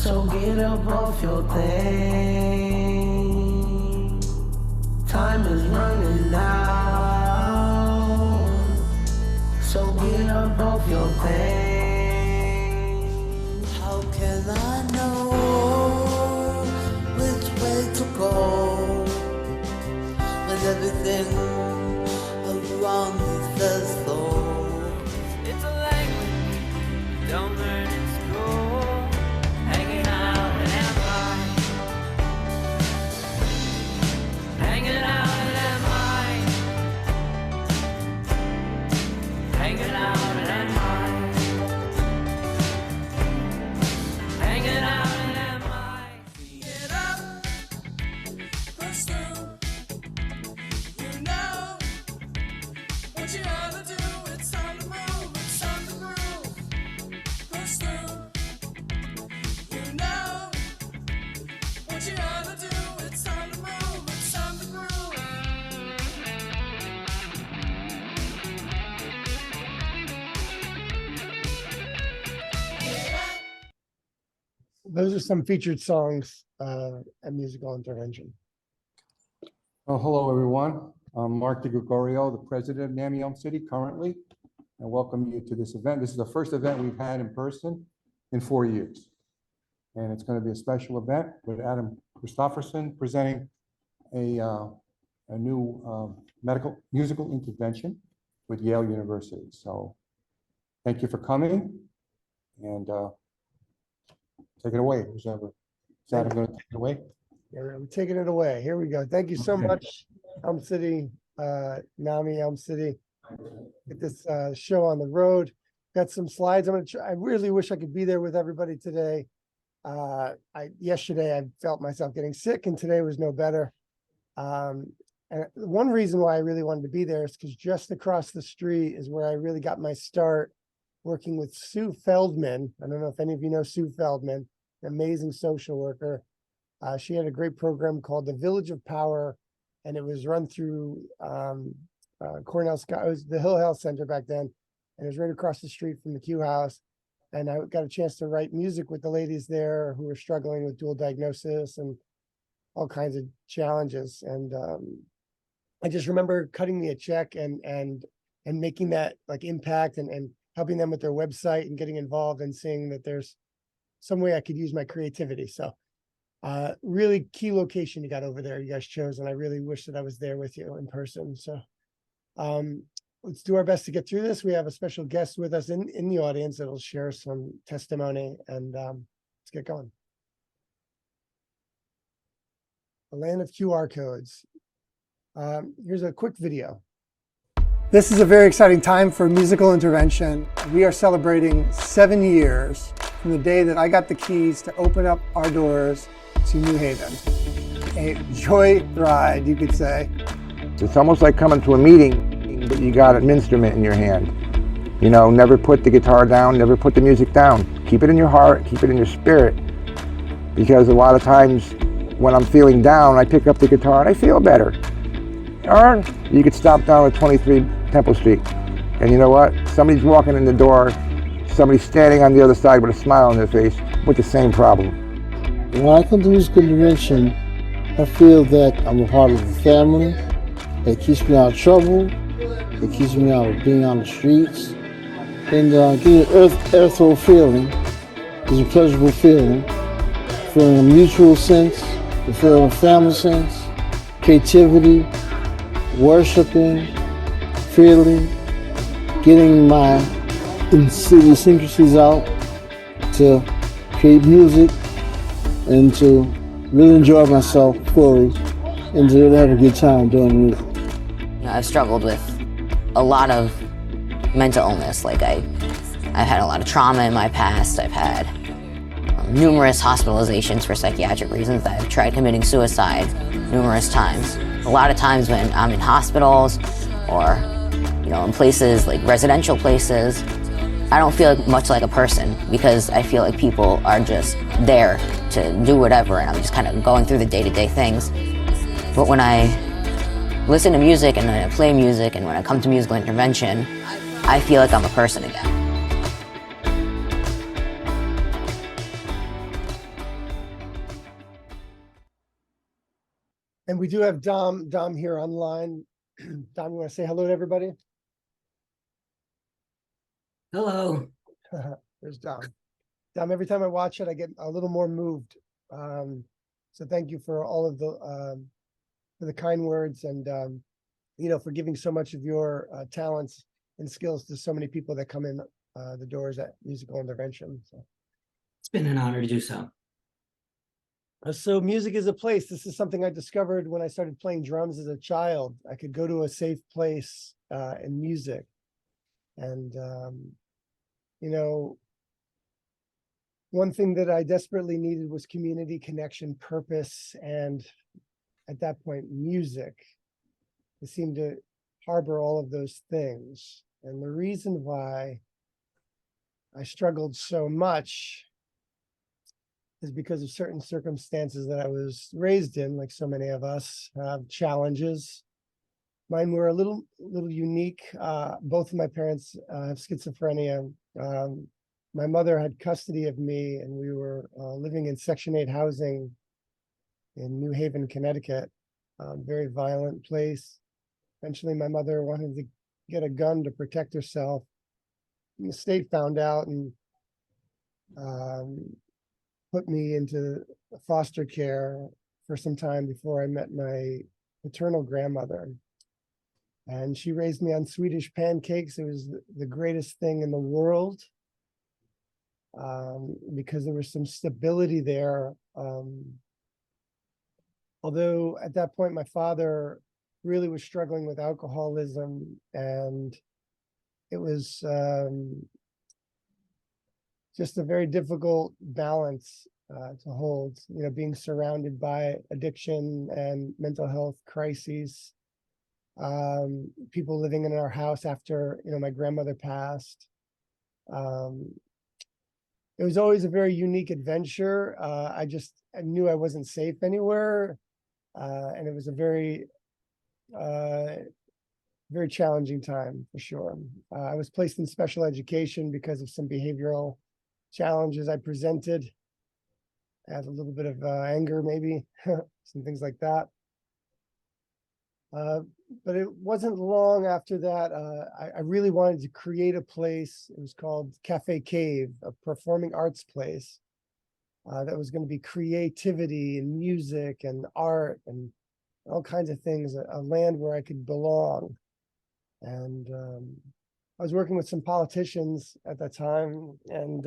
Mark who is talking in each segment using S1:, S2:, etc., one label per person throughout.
S1: So get up off your thing. Time is running out. So get up off your thing.
S2: How can I know which way to go when everything around me says so?
S3: It's a language you don't learn in school. Hanging out in MI. Hanging out in MI. Hanging out in MI. Hanging out in MI.
S2: Get up, pursue. You know what you ought to do. It's time to move, it's time to groove. Pursue. You know what you ought to do. It's time to move, it's time to groove.
S4: Those are some featured songs at Musical Intervention.
S5: Oh, hello, everyone. I'm Mark DeGregorio, the president of NAMI Elm City currently, and welcome you to this event. This is the first event we've had in person in 4 years. And it's going to be a special event with Adam Christoferson presenting a new musical intervention with Yale University. So thank you for coming, and take it away. Who's ever? Is Adam going to take it away?
S4: Yeah, we're taking it away. Here we go. Thank you so
S5: Okay.
S4: much, Elm City, NAMI Elm City. Get this show on the road. Got some slides. I'm gonna try. I really wish I could be there with everybody today. Yesterday I felt myself getting sick, and today was no better. And one reason why I really wanted to be there is because just across the street is where I really got my start working with Sue Feldman. I don't know if any of you know Sue Feldman, an amazing social worker. She had a great program called the Village of Power, and it was run through Cornell Scott. It was the Hill Health Center back then, and it was right across the street from the Q House. And I got a chance to write music with the ladies there who were struggling with dual diagnosis and all kinds of challenges. And I just remember cutting me a check and making that like impact and helping them with their website and getting involved and seeing that there's some way I could use my creativity. So really key location you got over there, you guys chose, and I really wish that I was there with you in person. So let's do our best to get through this. We have a special guest with us in the audience that'll share some testimony, and let's get going. The land of QR codes. Here's a quick video. This is a very exciting time for Musical Intervention. We are celebrating 7 years from the day that I got the keys to open up our doors to New Haven. A joy ride, you could say.
S6: It's almost like coming to a meeting, but you got an instrument in your hand. You know, never put the guitar down, never put the music down. Keep it in your heart, keep it in your spirit. Because a lot of times when I'm feeling down, I pick up the guitar and I feel better. Or you could stop down at 23 Temple Street. And you know what? Somebody's walking in the door, somebody's standing on the other side with a smile on their face with the same problem.
S7: When I come to musical intervention, I feel that I'm a part of the family. It keeps me out of trouble. It keeps me out of being on the streets. And getting an earthful feeling is a pleasurable feeling. Feeling a mutual sense, feeling a family sense, creativity, worshiping, feeling, getting my idiosyncrasies out to create music and to really enjoy myself fully and to really have a good time doing music.
S8: I've struggled with a lot of mental illness. Like I've had a lot of trauma in my past. I've had numerous hospitalizations for psychiatric reasons. I've tried committing suicide numerous times. A lot of times when I'm in hospitals or, you know, in places like residential places, I don't feel much like a person because I feel like people are just there to do whatever and I'm just kind of going through the day-to-day things. But when I listen to music and when I play music and when I come to musical intervention, I feel like I'm a person again.
S4: And we do have Dom here online. Dom, you want to say hello to everybody?
S9: Hello.
S4: There's Dom. Dom, every time I watch it, I get a little more moved. So thank you for all of for the kind words and, for giving so much of your talents and skills to so many people that come in the doors at Musical Intervention. So.
S9: It's been an honor to do so.
S4: So music is a place. This is something I discovered when I started playing drums as a child. I could go to a safe place in music. And, one thing that I desperately needed was community, connection, purpose, and at that point, music. It seemed to harbor all of those things. And the reason why I struggled so much is because of certain circumstances that I was raised in, like so many of us have challenges. Mine were a little unique. Both of my parents have schizophrenia. My mother had custody of me, and we were living in Section 8 housing in New Haven, Connecticut. Very violent place. Eventually, my mother wanted to get a gun to protect herself. And the state found out and put me into foster care for some time before I met my paternal grandmother. And she raised me on Swedish pancakes. It was the greatest thing in the world because there was some stability there. Although at that point, my father really was struggling with alcoholism, and it was just a very difficult balance to hold, being surrounded by addiction and mental health crises. People living in our house after, my grandmother passed. It was always a very unique adventure. I knew I wasn't safe anywhere. And it was a very, very challenging time for sure. I was placed in special education because of some behavioral challenges I presented. I had a little bit of anger, maybe, some things like that. But it wasn't long after that. I really wanted to create a place. It was called Cafe Cave, a performing arts place that was going to be creativity and music and art and all kinds of things, a land where I could belong. And I was working with some politicians at that time, and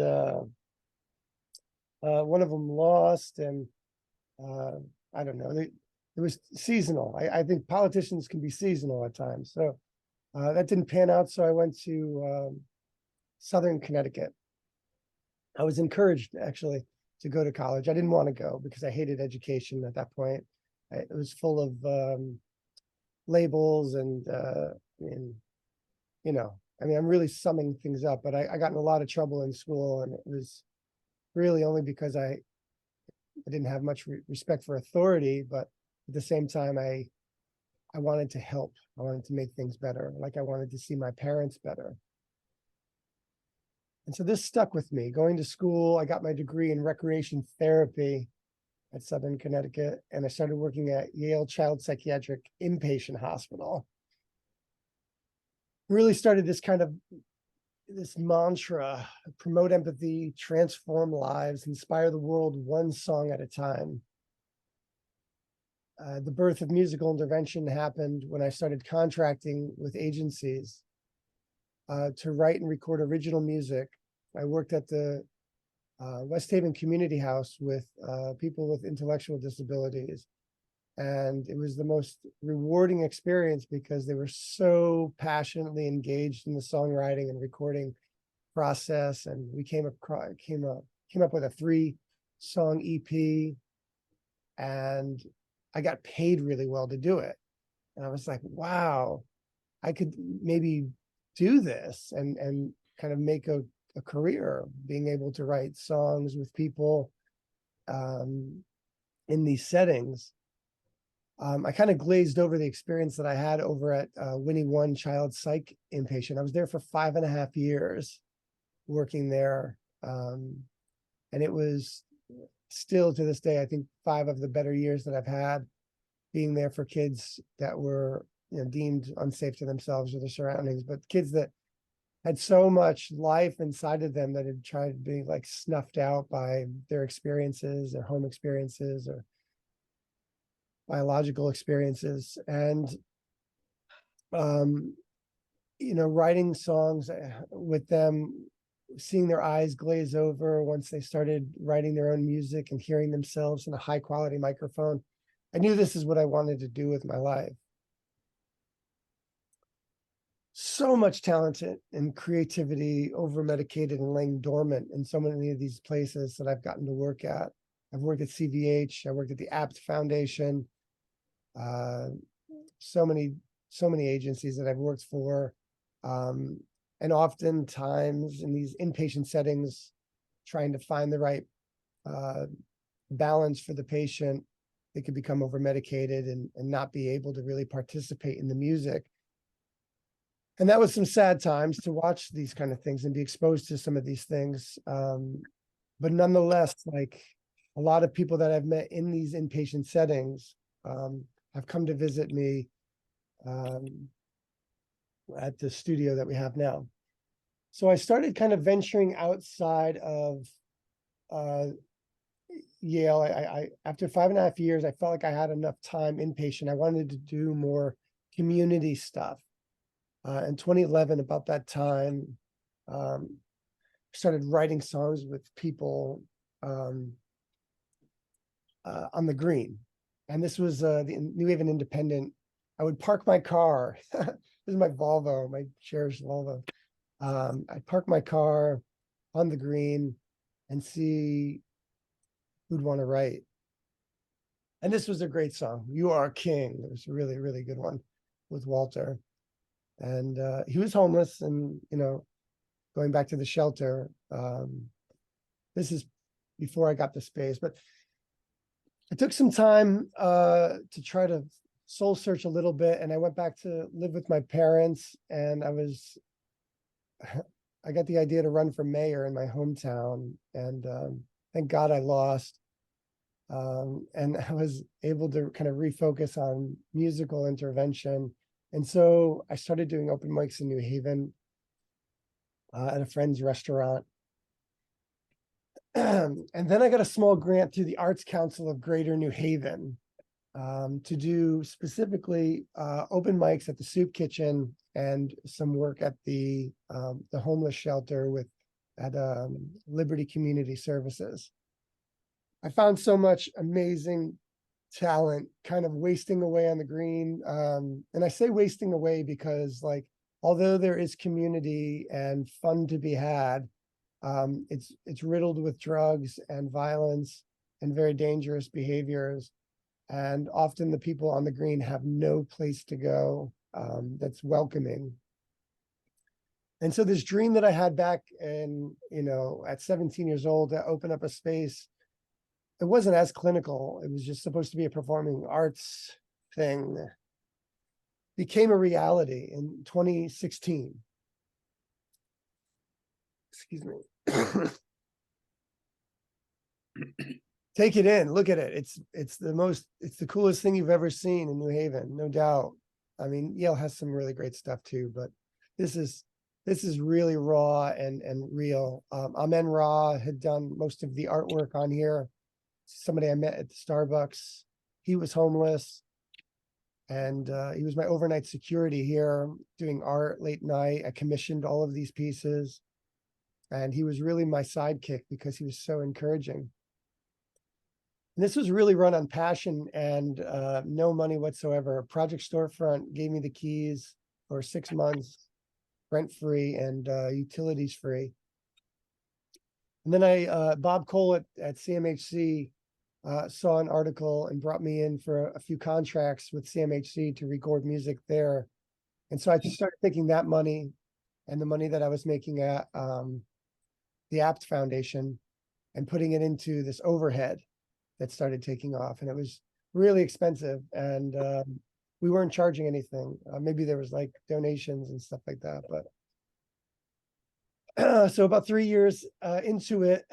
S4: one of them lost, and I don't know, it was seasonal. I think politicians can be seasonal at times. So that didn't pan out. So I went to Southern Connecticut. I was encouraged actually to go to college. I didn't want to go because I hated education at that point. It was full of labels and I'm really summing things up, but I got in a lot of trouble in school, and it was really only because I didn't have much respect for authority, but at the same time, I wanted to help. I wanted to make things better. Like I wanted to see my parents better. And so this stuck with me. Going to school, I got my degree in recreation therapy at Southern Connecticut, and I started working at Yale Child Psychiatric Inpatient Hospital. Really started this mantra: promote empathy, transform lives, inspire the world one song at a time. The birth of musical intervention happened when I started contracting with agencies to write and record original music. I worked at the West Haven Community House with people with intellectual disabilities. And it was the most rewarding experience because they were so passionately engaged in the songwriting and recording process. And we came up with a 3-song EP, and I got paid really well to do it. And I was like, wow, I could maybe do this and kind of make a career being able to write songs with people in these settings. I kind of glazed over the experience that I had over at Winnie One Child Psych Inpatient. I was there for 5.5 years working there. And it was still to this day, I think 5 of the better years that I've had, being there for kids that were, deemed unsafe to themselves or their surroundings, but kids that had so much life inside of them that had tried to be like snuffed out by their experiences, their home experiences, or biological experiences. And writing songs with them, seeing their eyes glaze over once they started writing their own music and hearing themselves in a high quality microphone. I knew this is what I wanted to do with my life. So much talent and creativity over medicated and laying dormant in so many of these places that I've gotten to work at. I've worked at CVH, I worked at the APT Foundation, so many agencies that I've worked for. And oftentimes in these inpatient settings, trying to find the right balance for the patient, they could become over medicated and not be able to really participate in the music. And that was some sad times to watch these kind of things and be exposed to some of these things. But nonetheless, like a lot of people that I've met in these inpatient settings have come to visit me at the studio that we have now. So I started kind of venturing outside of Yale. I after 5.5 years, I felt like I had enough time inpatient. I wanted to do more community stuff. In 2011, about that time, started writing songs with people on the green. And this was the New Haven Independent. I would park my car. This is my Volvo, my cherished Volvo. I'd park my car on the green and see who'd want to write. And this was a great song, You Are King. It was a really, really good one with Walter. And he was homeless and, going back to the shelter. This is before I got the space, but I took some time to try to soul search a little bit. And I went back to live with my parents, and I got the idea to run for mayor in my hometown, and thank God I lost. And I was able to kind of refocus on musical intervention. And so I started doing open mics in New Haven at a friend's restaurant. And then I got a small grant through the Arts Council of Greater New Haven to do specifically open mics at the soup kitchen and some work at the homeless shelter at Liberty Community Services. I found so much amazing talent kind of wasting away on the green. And I say wasting away because, like, although there is community and fun to be had, it's riddled with drugs and violence and very dangerous behaviors. And often the people on the green have no place to go that's welcoming. And so this dream that I had back in, at 17 years old to open up a space, it wasn't as clinical. It was just supposed to be a performing arts thing. Became a reality in 2016. Excuse me. Take it in, look at it. It's the coolest thing you've ever seen in New Haven, no doubt. I mean, Yale has some really great stuff too, but this is really raw and real. Amen Ra had done most of the artwork on here. Somebody I met at the Starbucks. He was homeless, and he was my overnight security here, doing art late night. I commissioned all of these pieces, and he was really my sidekick because he was so encouraging. And this was really run on passion and no money whatsoever. Project Storefront gave me the keys for 6 months, rent-free and utilities-free. And then Bob Cole at CMHC saw an article and brought me in for a few contracts with CMHC to record music there. And so I just started taking that money and the money that I was making at the APT Foundation and putting it into this overhead that started taking off. And it was really expensive, and we weren't charging anything. Maybe there was like donations and stuff like that, but so about 3 years into it,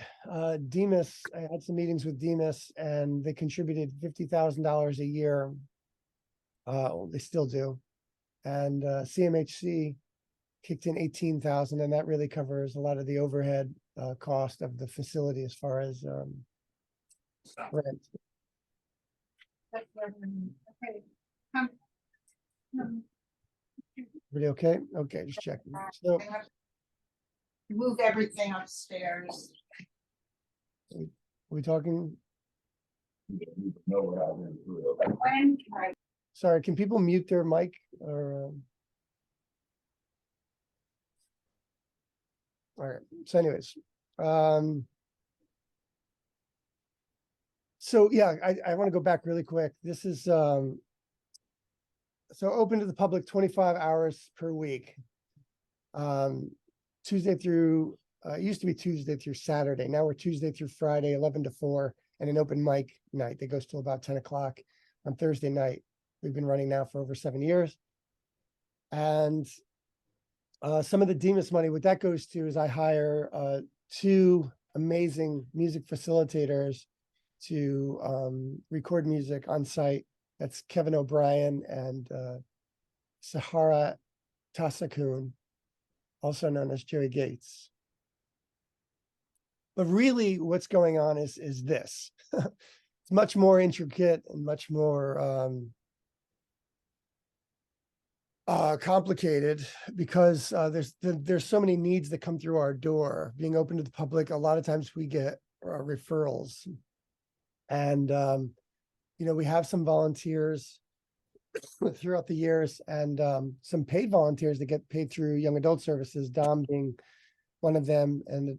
S4: Demas, I had some meetings with Demas, and they contributed $50,000 a year They still do. And CMHC kicked in 18,000, and that really covers a lot of the overhead cost of the facility as far as rent. Everybody okay? Okay, just checking. So
S10: Move everything upstairs.
S4: we talking?
S10: When can I
S4: Sorry, can people mute their mic or? All right, so anyways, so yeah, I want to go back really quick. This is, so open to the public 25 hours per week. Tuesday through, it used to be Tuesday through Saturday. Now we're Tuesday through Friday, 11 to 4, and an open mic night that goes till about 10 o'clock on Thursday night. We've been running now for over 7 years. And some of the Demas money, what that goes to is I hire 2 amazing music facilitators to record music on site. That's Kevin O'Brien and Sahara Tasakun, also known as Joey Gates. But really what's going on is this. It's much more intricate and much more complicated because there's so many needs that come through our door. Being open to the public, a lot of times we get referrals. And, we have some volunteers throughout the years and some paid volunteers that get paid through Young Adult Services, Dom being one of them and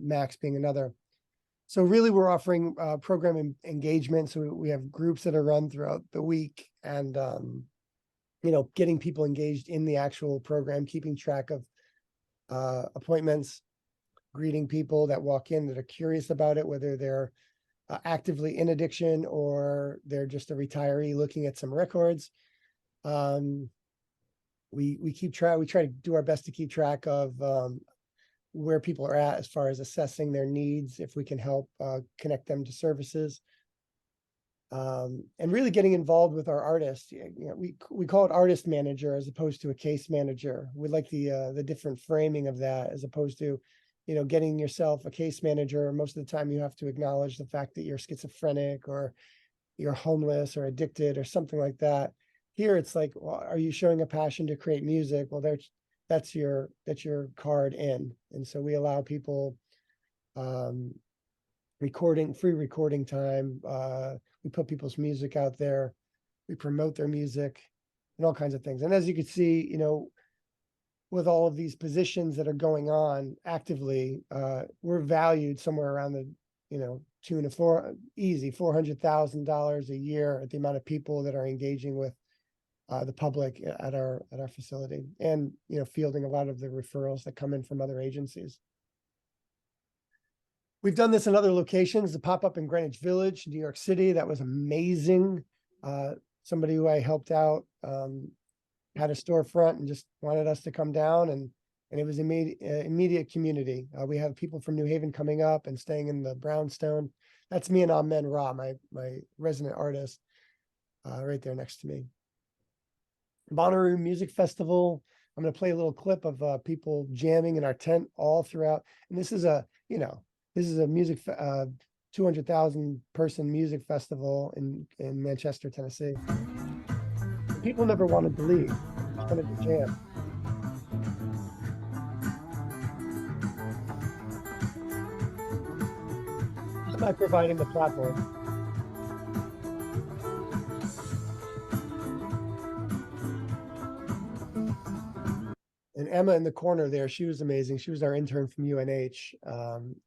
S4: Max being another. So really we're offering program engagement. So we have groups that are run throughout the week and, getting people engaged in the actual program, keeping track of appointments, greeting people that walk in that are curious about it, whether they're actively in addiction or they're just a retiree looking at some records. We keep track. We try to do our best to keep track of where people are at as far as assessing their needs, if we can help connect them to services. And really getting involved with our artists. We call it artist manager as opposed to a case manager. We like the different framing of that as opposed to, getting yourself a case manager. Most of the time you have to acknowledge the fact that you're schizophrenic or you're homeless or addicted or something like that. Here it's like, well, are you showing a passion to create music? Well, that's your card in. And so we allow people free recording time. We put people's music out there. We promote their music and all kinds of things. And as you can see, with all of these positions that are going on actively, we're valued somewhere around the, tune of $400,000 a year at the amount of people that are engaging with the public at our facility and, fielding a lot of the referrals that come in from other agencies. We've done this in other locations, the pop-up in Greenwich Village, New York City. That was amazing. Somebody who I helped out had a storefront and just wanted us to come down and it was immediate community. We have people from New Haven coming up and staying in the brownstone. That's me and Amen Ra, my resident artist, right there next to me. Bonnaroo Music Festival. I'm going to play a little clip of people jamming in our tent all throughout. And this is a music 200,000 person music festival in Manchester, Tennessee. People never wanted to leave, just wanted to jam. Just by providing the platform. And Emma in the corner there, she was amazing. She was our intern from UNH.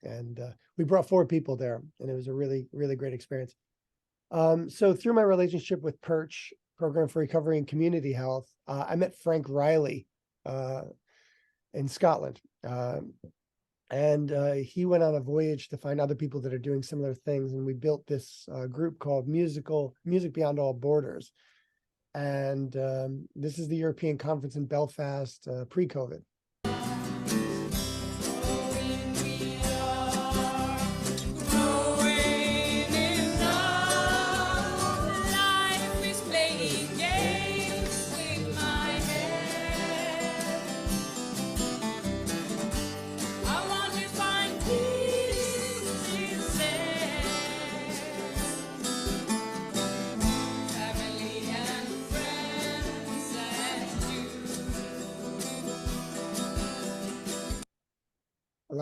S4: And we brought 4 people there and it was a really, really great experience. So through my relationship with Perch, Program for Recovery and Community Health, I met Frank Riley in Scotland. And he went on a voyage to find other people that are doing similar things. And we built this group called Music Beyond All Borders. And this is the European Conference in Belfast pre-COVID.
S2: Life is playing games.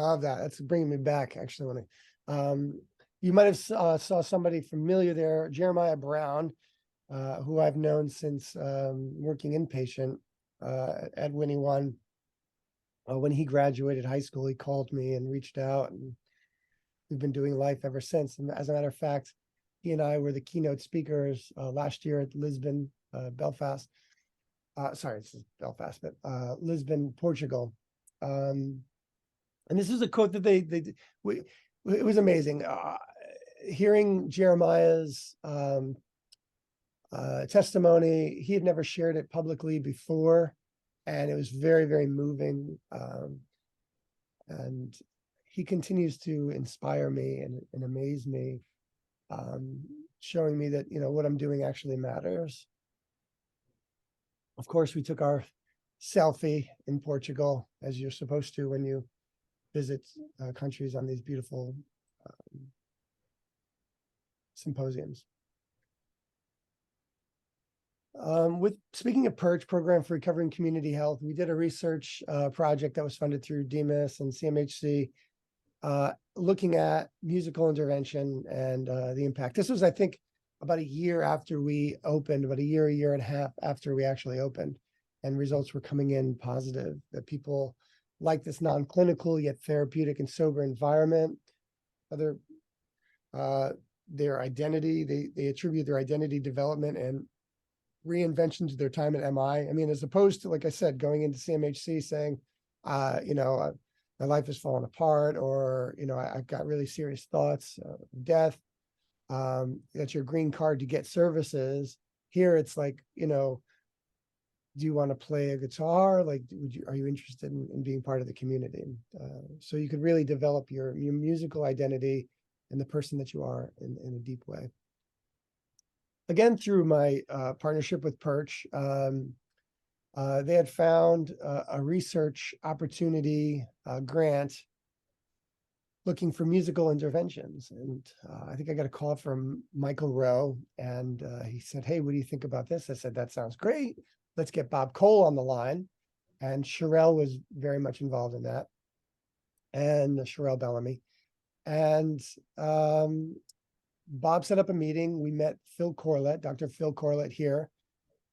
S4: love that. That's bringing me back, actually. When you might have saw somebody familiar there, Jeremiah Brown, who I've known since working inpatient at Winnie One. When he graduated high school, he called me and reached out, and we've been doing life ever since. And as a matter of fact, he and I were the keynote speakers last year at Lisbon, Belfast. Sorry, this is Belfast, but Lisbon, Portugal. And this is a quote that it was amazing. Hearing Jeremiah's testimony, he had never shared it publicly before, and it was very, very moving. And he continues to inspire me and amaze me, showing me that, what I'm doing actually matters. Of course, we took our selfie in Portugal, as you're supposed to when you visit countries on these beautiful symposiums. With speaking of PERCH, Program for Recovering Community Health, we did a research project that was funded through DEMIS and CMHC, looking at musical intervention and the impact. This was, I think, about a year after we opened, about a year and a half after we actually opened, and results were coming in positive, that people like this non-clinical yet therapeutic and sober environment. Their identity, they attribute their identity development and reinvention to their time at MI. I mean, as opposed to, like I said, going into CMHC saying, my life has fallen apart, or, I've got really serious thoughts of death. That's your green card to get services. Here it's like, do you want to play a guitar? Like, are you interested in being part of the community? So you could really develop your musical identity and the person that you are in a deep way. Again, through my partnership with PERCH, they had found a research opportunity grant looking for musical interventions. And I think I got a call from Michael Rowe, and he said, "Hey, what do you think about this?" I said, "That sounds great. Let's get Bob Cole on the line." And Sherelle was very much involved in that, and Sherelle Bellamy. And Bob set up a meeting. We met Phil Corlett, Dr. Phil Corlett here,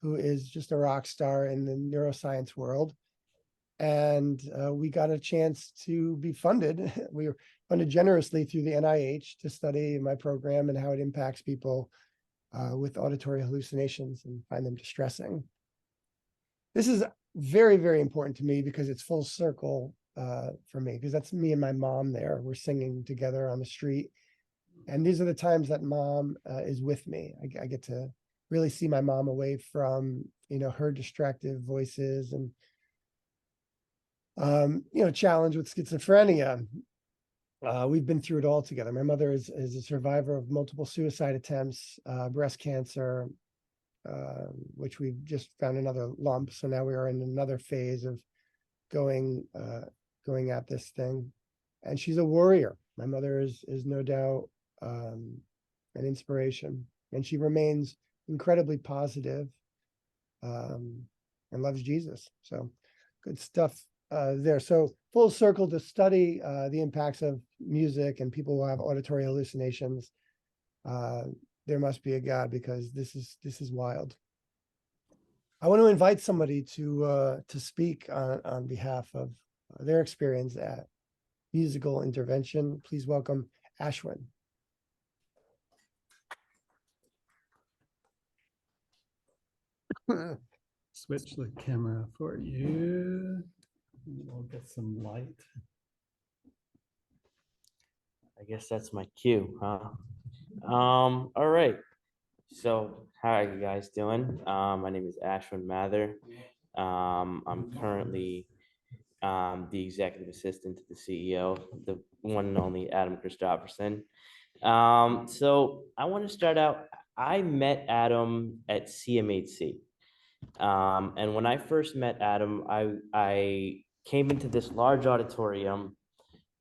S4: who is just a rock star in the neuroscience world. And we got a chance to be funded. We were funded generously through the NIH to study my program and how it impacts people with auditory hallucinations and find them distressing. This is very, very important to me because it's full circle for me, because that's me and my mom there. We're singing together on the street. And these are the times that mom is with me. I get to really see my mom away from, her distracted voices and, challenge with schizophrenia. We've been through it all together. My mother is a survivor of multiple suicide attempts, breast cancer, which we've just found another lump. So now we are in another phase of going at this thing. And she's a warrior. My mother is no doubt an inspiration, and she remains incredibly positive, and loves Jesus. So good stuff there. So full circle to study the impacts of music and people who have auditory hallucinations. There must be a God, because this is wild. I want to invite somebody to speak on behalf of their experience at musical intervention. Please welcome Ashwin.
S11: Switch the camera for you. We'll get some light.
S12: I guess that's my cue, huh? All right. So how are you guys doing? My name is Ashwin Mather. I'm currently the executive assistant to the CEO, the one and only Adam Christoferson. So I want to start out. I met Adam at CMHC. And when I first met Adam, I came into this large auditorium,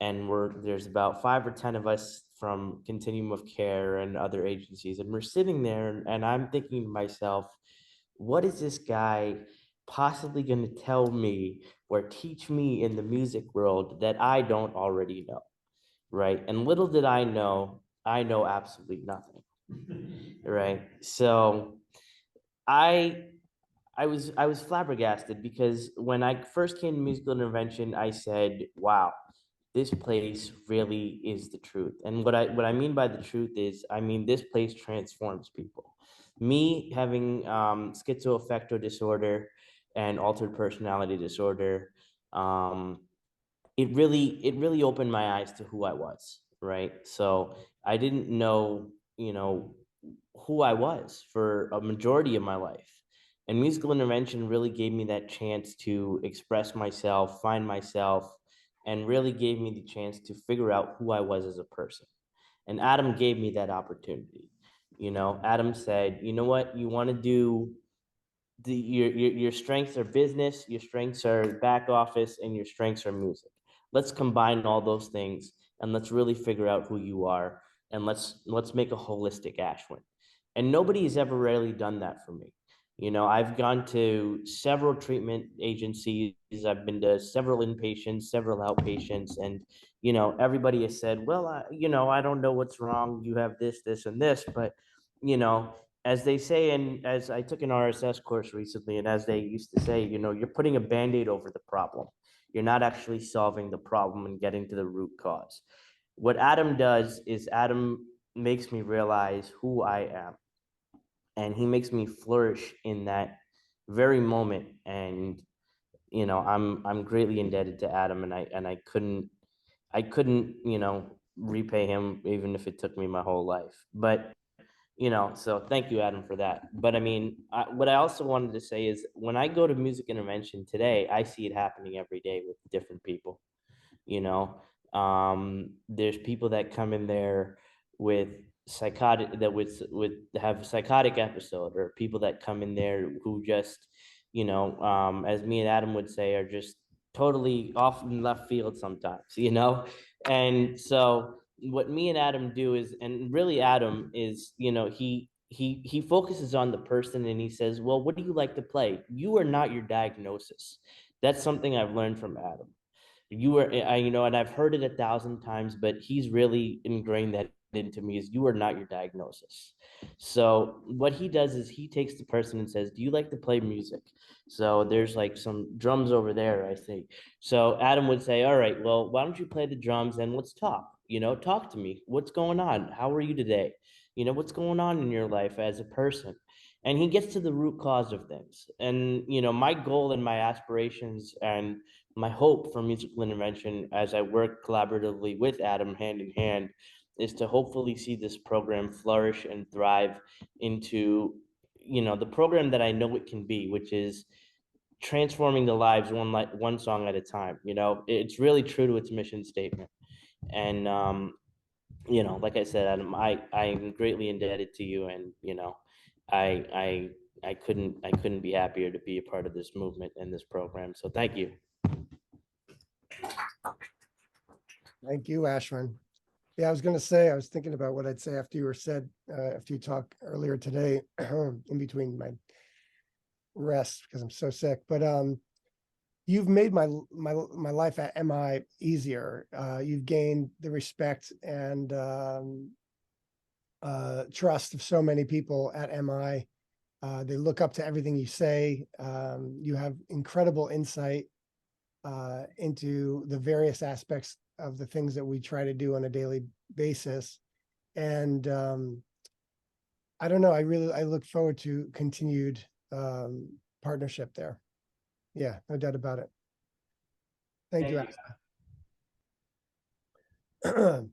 S12: and there's about 5 or 10 of us from Continuum of Care and other agencies, and we're sitting there, and I'm thinking to myself, what is this guy possibly going to tell me or teach me in the music world that I don't already know, right? And little did I know absolutely nothing, right? So I I was flabbergasted because when I first came to musical intervention, I said, "Wow, this place really is the truth." And what I mean by the truth is, I mean this place transforms people. Me having schizoaffective disorder and altered personality disorder, um, it really opened my eyes to who I was, right? So I didn't know, who I was for a majority of my life. And musical intervention really gave me that chance to express myself, find myself, and really gave me the chance to figure out who I was as a person. And Adam gave me that opportunity. Adam said, "You know what? You want to do your strengths are business, your strengths are back office, and your strengths are music. Let's combine all those things and let's really figure out who you are, and let's make a holistic Ashwin." And nobody has ever really done that for me. I've gone to several treatment agencies, I've been to several inpatients, several outpatients, and everybody has said, "Well, I don't know what's wrong, you have this and this," but you know as they say, and as I took an RSS course recently, and as they used to say, you're putting a Band-Aid over the problem. You're not actually solving the problem and getting to the root cause. What Adam does is Adam makes me realize who I am, and he makes me flourish in that very moment. And I'm greatly indebted to Adam, and I couldn't repay him even if it took me my whole life. But so thank you, Adam, for that. But I mean, what I also wanted to say is when I go to music intervention today, I see it happening every day with different people. you know there's people that come in there with psychotic that with have a psychotic episode, or people that come in there who just as me and Adam would say, are just totally off in left field sometimes. And so what me and Adam do is, and really Adam is, he focuses on the person, and he says, "Well, what do you like to play? You are not your diagnosis." That's something I've learned from Adam. You are and I've heard it 1,000 times, but he's really ingrained that into me, is you are not your diagnosis. So what he does is he takes the person and says, "Do you like to play music?" So there's like some drums over there, I think. So Adam would say, "All right, well, why don't you play the drums and let's talk. Talk to me. What's going on? How are you today? What's going on in your life as a person?" And he gets to the root cause of things. And my goal and my aspirations and my hope for musical intervention, as I work collaboratively with Adam hand in hand, is to hopefully see this program flourish and thrive into the program that I know it can be, which is transforming the lives one song at a time. It's really true to its mission statement. And like I said, Adam, I'm greatly indebted to you, and I I I couldn't be happier to be a part of this movement and this program. So thank you.
S4: Thank you, Ashwin. Yeah, I was going to say, I was thinking about what I'd say after you were said, after you talked earlier today, in between my rest because I'm so sick. But you've made my life at MI easier. You've gained the respect and trust of so many people at MI. They look up to everything you say. You have incredible insight into the various aspects of the things that we try to do on a daily basis. And I don't know, I look forward to continued partnership there. Yeah, no doubt about it. Thank you. Ashton.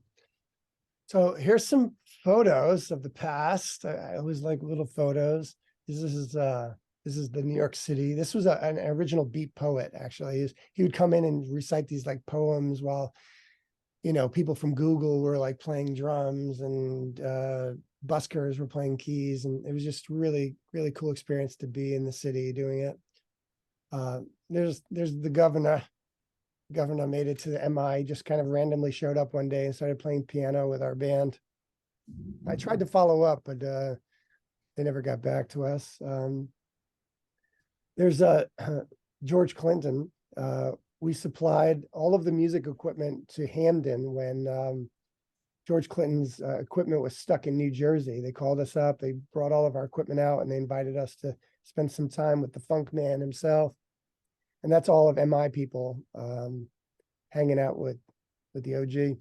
S4: So here's some photos of the past. I always like little photos. This is the New York City. This was an original beat poet, actually. He would come in and recite these like poems while people from Google were like playing drums, and buskers were playing keys, and it was just really, really cool experience to be in the city doing it. There's the governor. Governor made it to the MI, just kind of randomly showed up one day and started playing piano with our band. I tried to follow up, but they never got back to us. There's a George Clinton. We supplied all of the music equipment to Hamden when George Clinton's equipment was stuck in New Jersey. They called us up, they brought all of our equipment out, and they invited us to spend some time with the funk man himself. And that's all of MI people hanging out with the OG.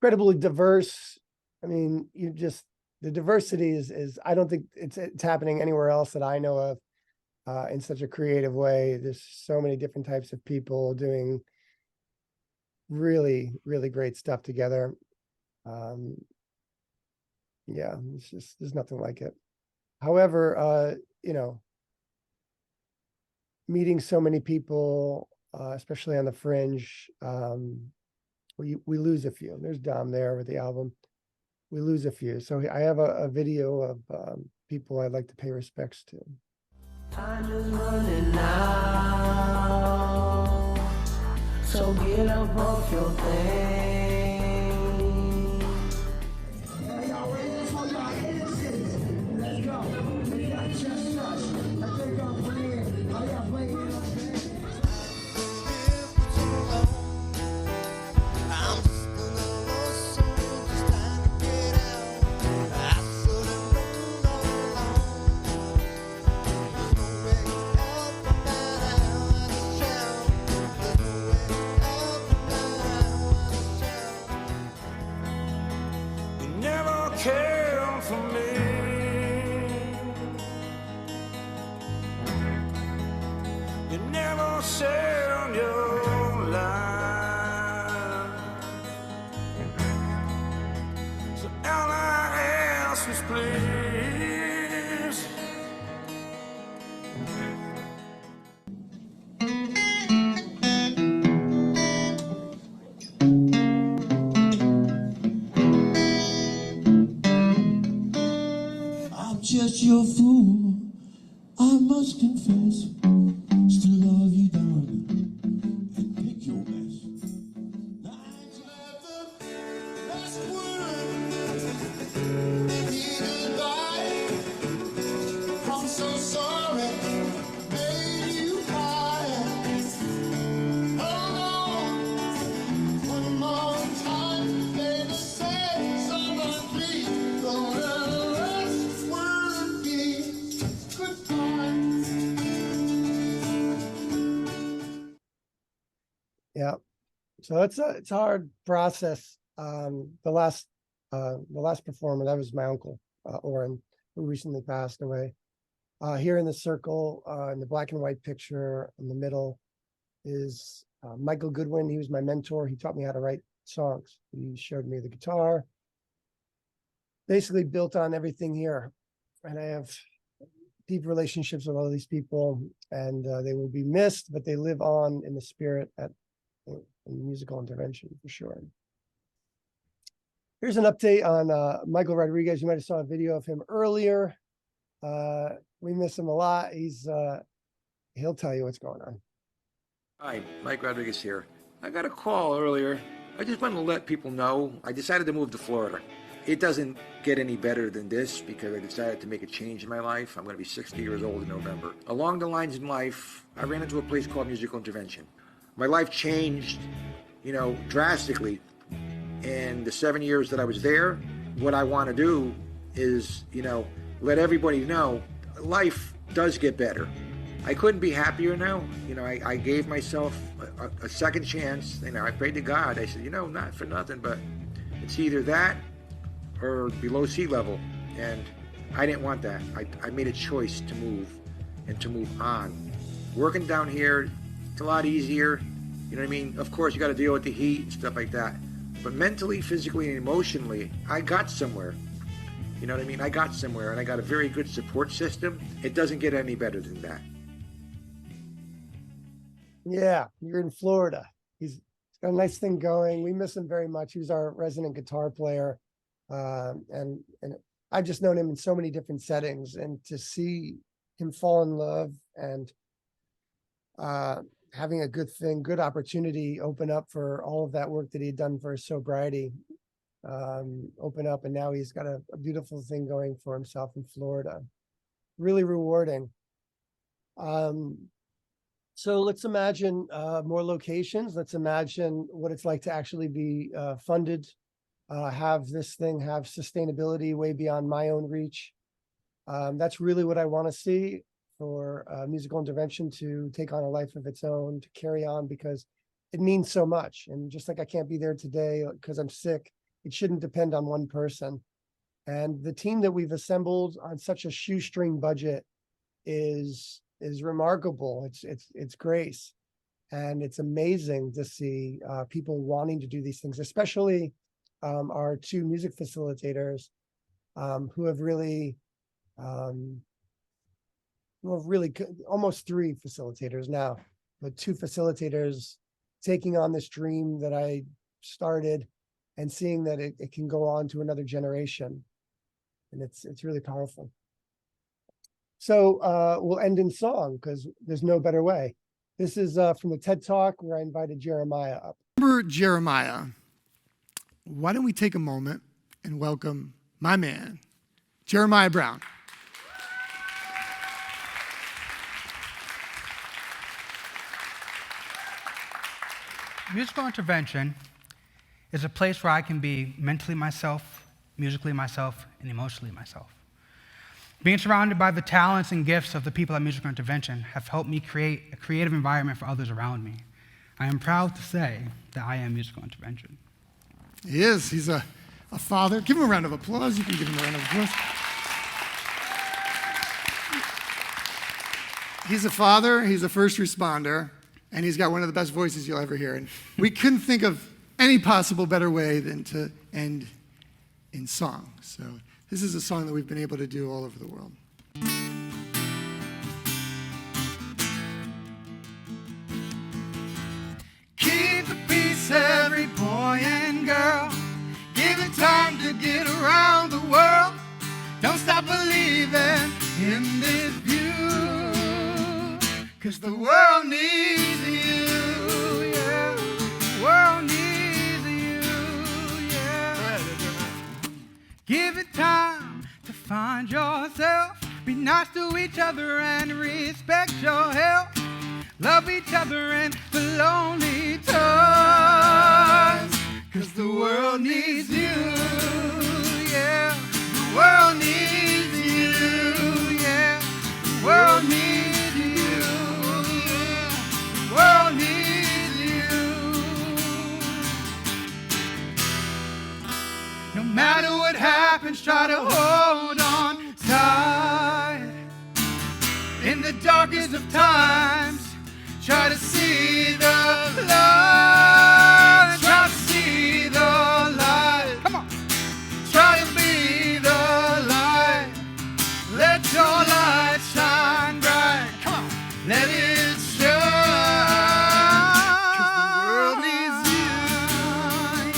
S4: Incredibly diverse. I mean, the diversity is I don't think it's happening anywhere else that I know of in such a creative way. There's so many different types of people doing really, really great stuff together. Yeah, it's just, there's nothing like it. However, meeting so many people, especially on the fringe, we lose a few. There's Dom there with the album. We lose a few. So I have a video of people I'd like to pay respects to.
S1: Time is running out, so get up off your thing. Hey, y'all ready? This one, y'all in the city. Let's go. We got just us. I think I'm playing. Are y'all playing?
S3: Care for me. You never sell your life. So all I ask is please.
S1: Just your fool, I must confess. Still love you, darling, and pick your best. I'd never last word be goodbye. I'm so sorry, made you cry. Hold on, one more time, baby, say something, please.
S4: Yeah. So it's a hard process. The last performer, that was my uncle, Oren, who recently passed away. Here in the circle, in the black and white picture in the middle is Michael Goodwin. He was my mentor. He taught me how to write songs. He showed me the guitar. Basically built on everything here. And I have deep relationships with all these people, and they will be missed, but they live on in the spirit in musical intervention for sure. Here's an update on Michael Rodriguez. You might have saw a video of him earlier. We miss him a lot. He'll tell you what's going on.
S6: Hi, Mike Rodriguez here. I got a call earlier. I just wanted to let people know I decided to move to Florida. It doesn't get any better than this because I decided to make a change in my life. I'm going to be 60 years old in November. Along the lines in life, I ran into a place called musical intervention. My life changed, drastically. In the 7 years that I was there, what I want to do is, let everybody know life does get better. I couldn't be happier now. I gave myself a second chance. I prayed to God. I said, not for nothing, but it's either that or below sea level. And I didn't want that. I made a choice to move and to move on. Working down here, it's a lot easier. You know what I mean? Of course, you got to deal with the heat and stuff like that. But mentally, physically, and emotionally, I got somewhere. You know what I mean? I got somewhere, and I got a very good support system. It doesn't get any better than that.
S4: Yeah, you're in Florida. He's got a nice thing going. We miss him very much. He was our resident guitar player. And I've just known him in so many different settings, and to see him fall in love and having a good opportunity open up for all of that work that he had done for his sobriety, open up, and now he's got a beautiful thing going for himself in Florida. Really rewarding. So let's imagine more locations. Let's imagine what it's like to actually be funded, have this thing have sustainability way beyond my own reach. That's really what I want to see for musical intervention to take on a life of its own, to carry on, because it means so much. And just like I can't be there today because I'm sick, it shouldn't depend on one person. And the team that we've assembled on such a shoestring budget is remarkable. It's grace, and it's amazing to see people wanting to do these things, especially our two music facilitators who have really almost three facilitators now, but two facilitators taking on this dream that I started and seeing that it can go on to another generation. And it's really powerful. So we'll end in song because there's no better way. This is from the TED Talk where I invited Jeremiah up.
S13: Remember Jeremiah. Why don't we take a moment and welcome my man, Jeremiah Brown.
S14: Musical intervention is a place where I can be mentally myself, musically myself, and emotionally myself. Being surrounded by the talents and gifts of the people at Musical Intervention have helped me create a creative environment for others around me. I am proud to say that I am Musical Intervention.
S13: He is. He's a father. Give him a round of applause. You can give him a round of applause. He's a father. He's a first responder. And he's got one of the best voices you'll ever hear. And we couldn't think of any possible better way than to end in song. So this is a song that we've been able to do all over the world.
S2: Keep the peace, every boy and girl. Give it time to get around the world. Don't stop believing in this view, 'cause the world needs you, yeah. The world needs you, yeah. Give it time to find yourself. Be nice to each other and respect your help. Love each other in the lonely times, 'cause the world needs you, yeah. The world needs you, yeah. The world needs you, yeah. The world needs you. No matter what happens, try to hold on tight. In the darkest of times, try to see the light. Try to see the light. Come on. Try to be the light. Let your light shine bright. Come on. Let it shine. 'Cause the world needs you.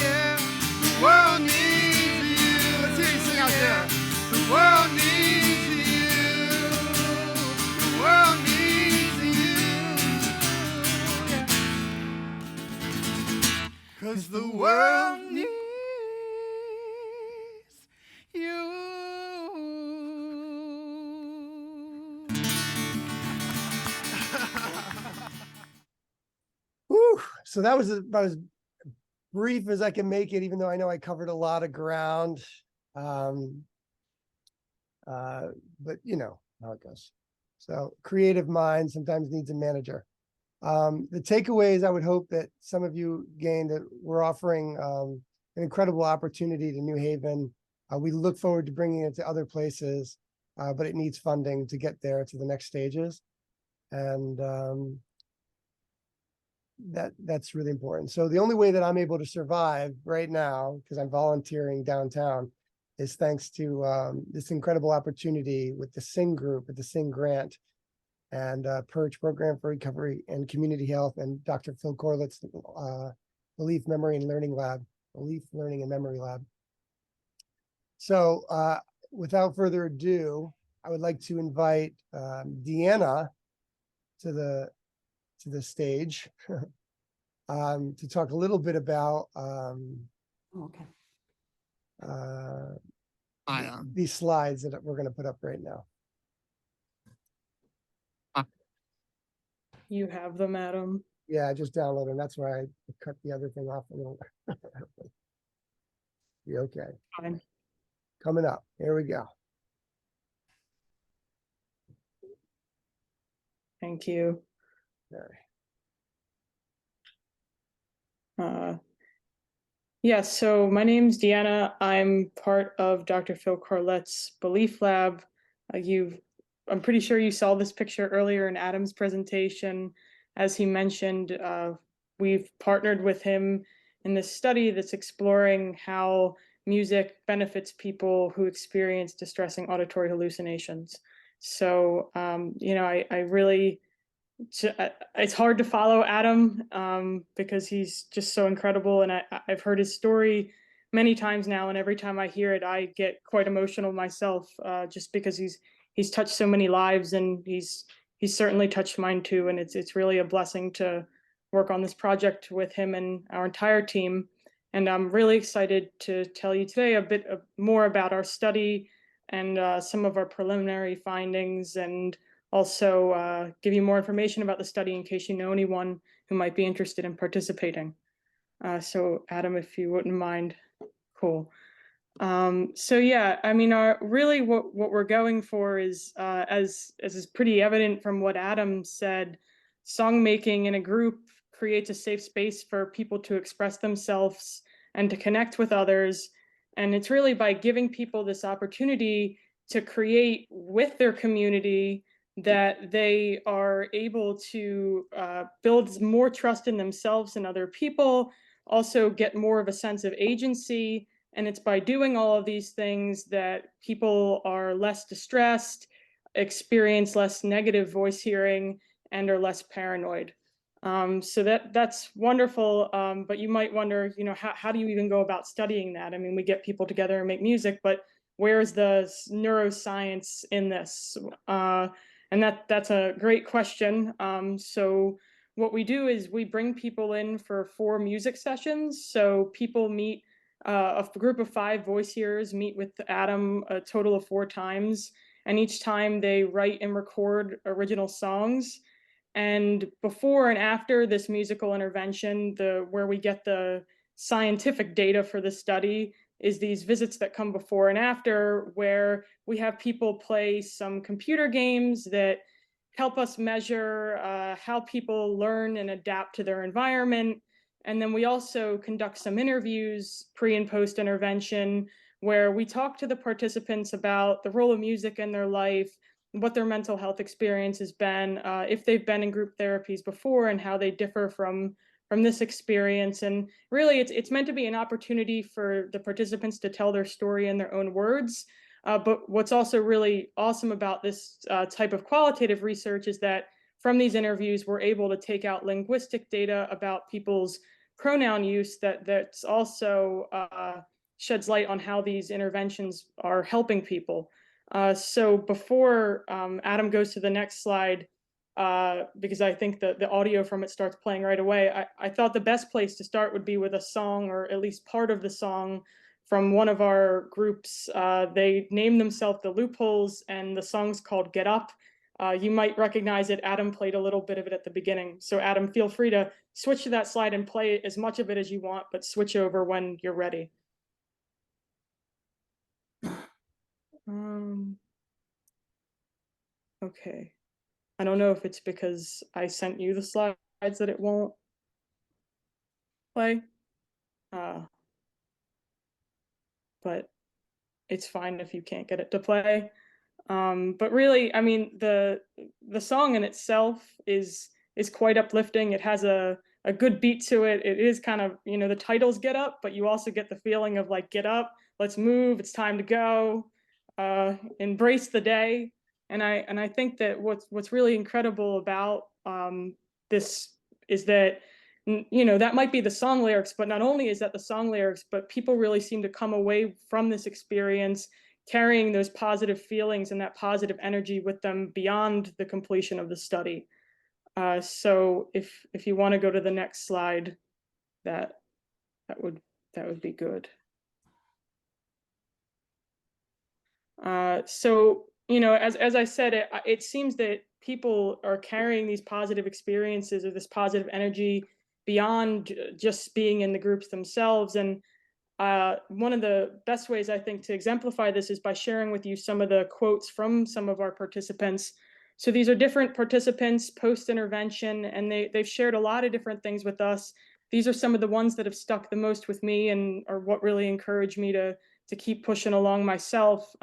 S2: Yeah. The world needs you. Let's hear you sing out there. The world needs you. The world needs you. 'Cause the world needs you.
S4: Whew. So that was about as brief as I can make it, even though I know I covered a lot of ground. But you know how it goes. So creative mind sometimes needs a manager. The takeaways I would hope that some of you gained that we're offering an incredible opportunity to New Haven. We look forward to bringing it to other places, but it needs funding to get there to the next stages. And that's really important. So the only way that I'm able to survive right now, because I'm volunteering downtown, is thanks to this incredible opportunity with the SING group, with the SING grant, and PURGE, Program for Recovery and Community Health, and Dr. Phil Corlitt's Belief, Memory, and Learning Lab, Belief, Learning, and Memory Lab. So without further ado, I would like to invite Deanna to the stage to talk a little bit about these slides that we're going to put up right now.
S2: You have them, Adam.
S4: Yeah, I just downloaded them. That's why I cut the other thing off a little. Be okay.
S2: Fine.
S4: Coming up. Here we go.
S2: Thank you. Yeah, so my name's Deanna. I'm part of Dr. Phil Carlet's Belief Lab. I'm pretty sure you saw this picture earlier in Adam's presentation. As he mentioned, we've partnered with him in this study that's exploring how music benefits people who experience distressing auditory hallucinations. So, I really, it's hard to follow Adam because he's just so incredible, and I've heard his story many times now, and every time I hear it, I get quite emotional myself, just because he's touched so many lives, and he's certainly touched mine too, and it's really a blessing to work on this project with him and our entire team. And I'm really excited to tell you today a bit more about our study and some of our preliminary findings, and also give you more information about the study in case you know anyone who might be interested in participating. So Adam, if you wouldn't mind. Cool. So yeah, I mean, really what we're going for is, as is pretty evident from what Adam said, song making in a group creates a safe space for people to express themselves and to connect with others. And it's really by giving people this opportunity to create with their community that they are able to build more trust in themselves and other people, also get more of a sense of agency. And it's by doing all of these things that people are less distressed, experience less negative voice hearing, and are less paranoid. So that's wonderful. But you might wonder, how do you even go about studying that? I mean, we get people together and make music, but where's the neuroscience in this? And that's a great question. So what we do is we bring people in for 4 music sessions. So people meet, a group of 5 voice hearers meet with Adam a total of 4 times. And each time they write and record original songs. And before and after this musical intervention, where we get the scientific data for the study is these visits that come before and after, where we have people play some computer games that help us measure how people learn and adapt to their environment. And then we also conduct some interviews pre and post intervention, where we talk to the participants about the role of music in their life, what their mental health experience has been, if they've been in group therapies before, and how they differ from this experience. And really, it's meant to be an opportunity for the participants to tell their story in their own words. But what's also really awesome about this type of qualitative research is that from these interviews, we're able to take out linguistic data about people's pronoun use that's also sheds light on how these interventions are helping people. So before Adam goes to the next slide, because I think the audio from it starts playing right away, I thought the best place to start would be with a song, or at least part of the song from one of our groups. They named themselves The Loopholes, and the song's called Get Up. You might recognize it. Adam played a little bit of it at the beginning. So Adam, feel free to switch to that slide and play as much of it as you want, but switch over when you're ready. Okay. I don't know if it's because I sent you the slides that it won't play. But it's fine if you can't get it to play. But really, I mean, the song in itself is quite uplifting. It has a good beat to it. It is kind of, the titles Get Up, but you also get the feeling of like, get up, let's move, it's time to go, embrace the day. And I think that what's really incredible about this is that, that might be the song lyrics, but not only is that the song lyrics, but people really seem to come away from this experience carrying those positive feelings and that positive energy with them beyond the completion of the study. So if you want to go to the next slide, that would be good. So, as I said, it seems that
S15: people are carrying these positive experiences or this positive energy beyond just being in the groups themselves. And one of the best ways I think to exemplify this is by sharing with you some of the quotes from some of our participants. So these are different participants post-intervention, and they've shared a lot of different things with us. These are some of the ones that have stuck the most with me and are what really encouraged me to keep pushing along myself.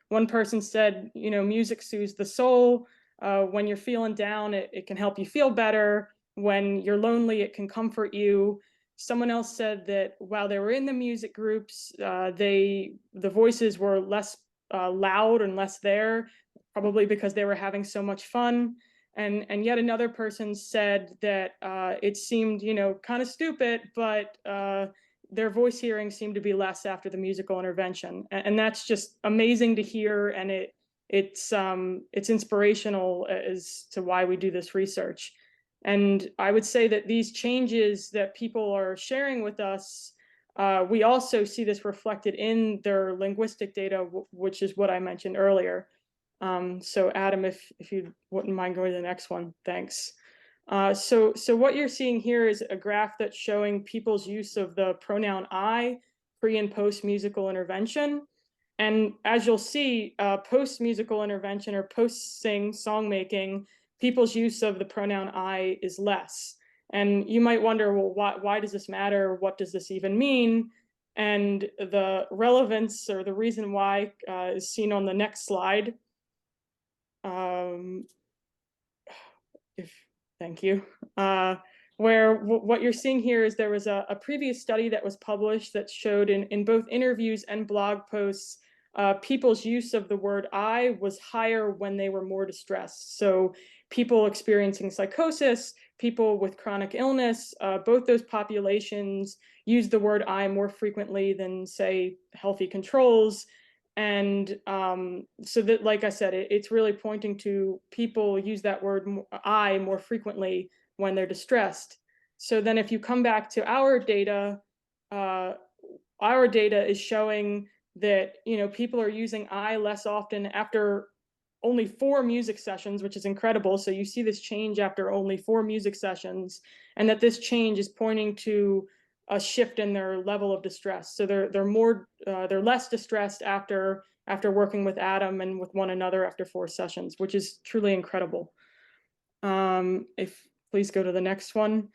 S15: One person said, you know, music soothes the soul. When you're feeling down, it can help you feel better. When you're lonely, it can comfort you. Someone else said that while they were in the music groups, the voices were less loud and less there, probably because they were having so much fun. And yet another person said that it seemed, you know, kind of stupid, but their voice hearing seemed to be less after the musical intervention. And that's just amazing to hear. And it's inspirational as to why we do this research. And I would say that these changes that people are sharing with us, we also see this reflected in their linguistic data, which is what I mentioned earlier. So Adam, if you wouldn't mind going to the next one, thanks. So what you're seeing here is a graph that's showing people's use of the pronoun I pre and post musical intervention. And as you'll see, post musical intervention or post song making, people's use of the pronoun I is less. And you might wonder, well, why does this matter? What does this even mean? And the relevance or the reason why is seen on the next slide. Thank you. Where what you're seeing here is there was a previous study that was published that showed in both interviews and blog posts, people's use of the word I was higher when they were more distressed. So people experiencing psychosis, people with chronic illness, both those populations use the word I more frequently than, say, healthy controls. And so that, like I said, it's really pointing to people use that word I more frequently when they're distressed. So then if you come back to our data is showing that, you know, people are using I less often after only 4 music sessions, which is incredible. So you see this change after only 4 music sessions, and that this change is pointing to a shift in their level of distress. So they're less distressed after working with Adam and with one another after 4 sessions, which is truly incredible. If please go to the next one.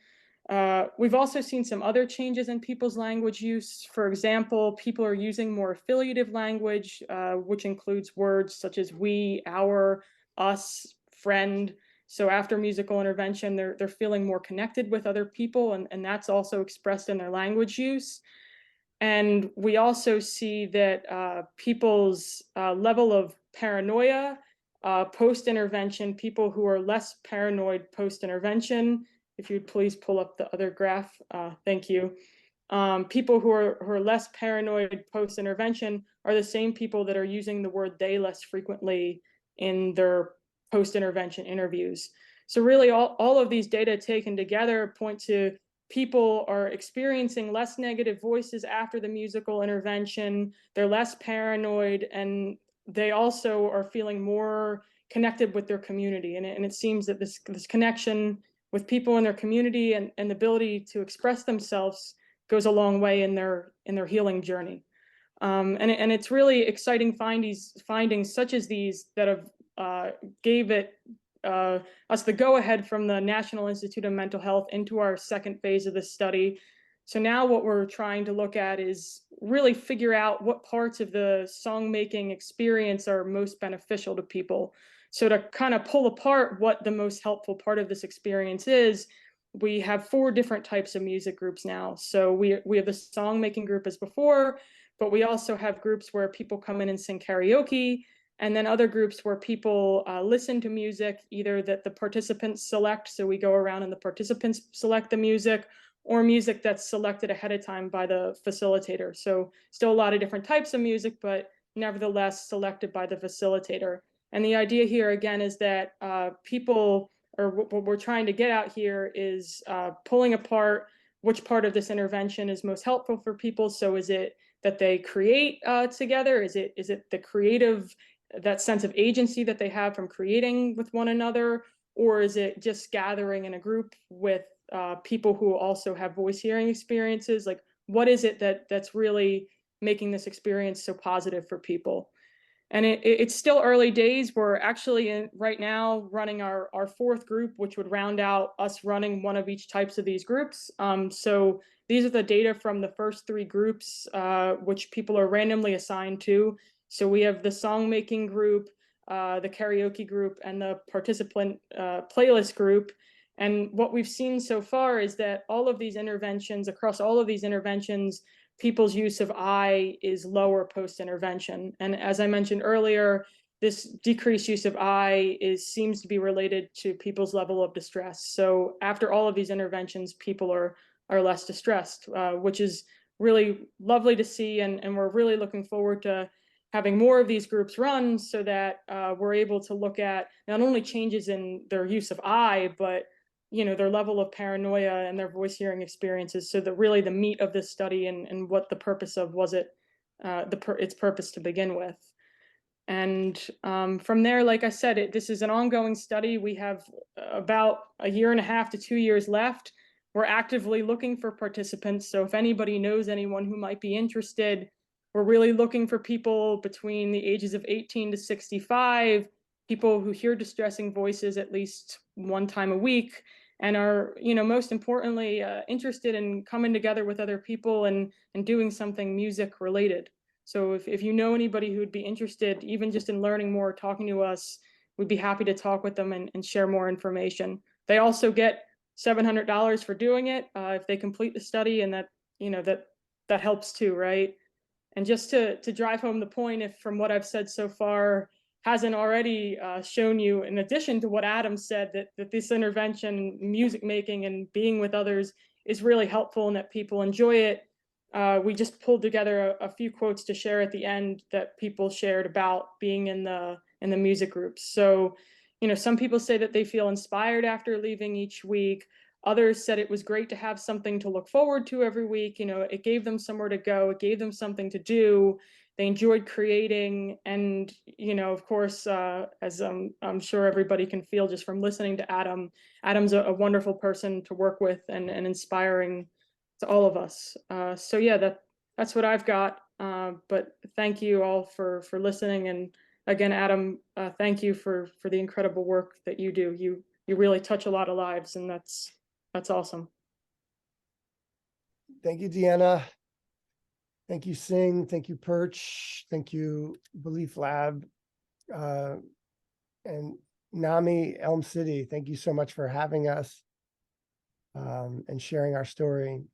S15: We've also seen some other changes in people's language use. For example, people are using more affiliative language, which includes words such as we, our, us, friend. So after musical intervention, they're feeling more connected with other people, and that's also expressed in their language use. And we also see that people's level of paranoia post-intervention, people who are less paranoid post-intervention, if you'd please pull up the other graph, thank you. People who are less paranoid post-intervention are the same people that are using the word they less frequently in their post-intervention interviews. So really all of these data taken together point to people are experiencing less negative voices after the musical intervention, they're less paranoid, and they also are feeling more connected with their community. And it seems that this connection with people in their community and the ability to express themselves goes a long way in their healing journey. And it's really exciting findings such as these that have gave us the go-ahead from the National Institute of Mental Health into our second phase of this study. So now what we're trying to look at is really figure out what parts of the song-making experience are most beneficial to people. So to kind of pull apart what the most helpful part of this experience is, we have 4 different types of music groups now. So we have the song-making group as before, but we also have groups where people come in and sing karaoke, and then other groups where people listen to music, either that the participants select, so we go around and the participants select the music, or music that's selected ahead of time by the facilitator. So still a lot of different types of music, but nevertheless selected by the facilitator. And the idea here, again, is that people, or what we're trying to get out here is pulling apart which part of this intervention is most helpful for people. So is it that they create together? Is it the creative that sense of agency that they have from creating with one another, or is it just gathering in a group with people who also have voice hearing experiences? Like, what is it that's really making this experience so positive for people? And it's still early days. We're actually right now running our fourth group, which would round out us running one of each types of these groups. So these are the data from the first three groups, which people are randomly assigned to. So we have the song making group, the karaoke group, and the participant playlist group. And what we've seen so far is that all of these interventions, across all of these interventions, people's use of I is lower post-intervention. And as I mentioned earlier, this decreased use of I seems to be related to people's level of distress. So after all of these interventions, people are less distressed, which is really lovely to see. And we're really looking forward to having more of these groups run so that we're able to look at not only changes in their use of I, but their level of paranoia and their voice hearing experiences. So that really the meat of this study and what the purpose of was its purpose to begin with. And from there, like I said, this is an ongoing study. We have about 1.5 to 2 years left. We're actively looking for participants. So if anybody knows anyone who might be interested, we're really looking for people between the ages of 18 to 65, people who hear distressing voices at least one time a week, and are, most importantly, interested in coming together with other people and doing something music related. So if you know anybody who would be interested, even just in learning more, talking to us, we'd be happy to talk with them and share more information. They also get $700 for doing it if they complete the study, and that helps too, right? And just to drive home the point, if from what I've said so far hasn't already shown you, in addition to what Adam said, that this intervention, music making and being with others is really helpful and that people enjoy it. We just pulled together a few quotes to share at the end that people shared about being in the music groups. So, some people say that they feel inspired after leaving each week. Others said it was great to have something to look forward to every week. It gave them somewhere to go. It gave them something to do. They enjoyed creating. And, of course, as I'm sure everybody can feel just from listening to Adam, Adam's a wonderful person to work with and inspiring to all of us. So yeah, that's what I've got. But thank you all for listening. And again, Adam, thank you for the incredible work that you do. You really touch a lot of lives, and that's awesome.
S4: Thank you, Deanna. Thank you, Singh. Thank you, Perch. Thank you, Belief Lab. And NAMI Elm City, thank you so much for having us and sharing our story.